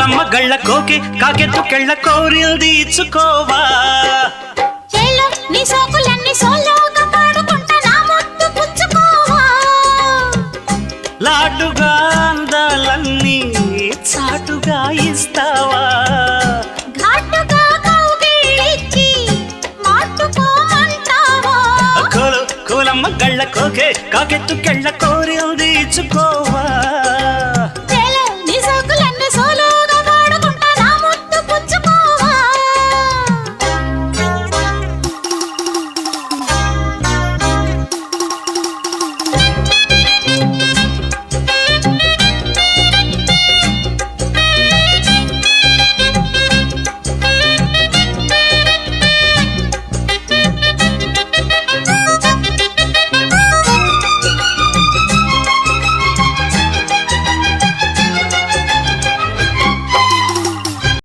కోలమ్మ గళ్ళ కోకి కాకెత్తు కెళ్ళ కోరిల్ది ఇచ్చుకోవా చేలో నీ సోకులన్నీ సోలోగా పాడుకుంటా నా ముద్దు పుచ్చుకోవా లాటుగా అందాలన్నీ చాటుగా ఇస్తావా ఘాటుగా కౌగిలించి మాటుకోమంటావా కోలమ్మ గళ్ళ కోకే కాకెత్తు కెళ్ళ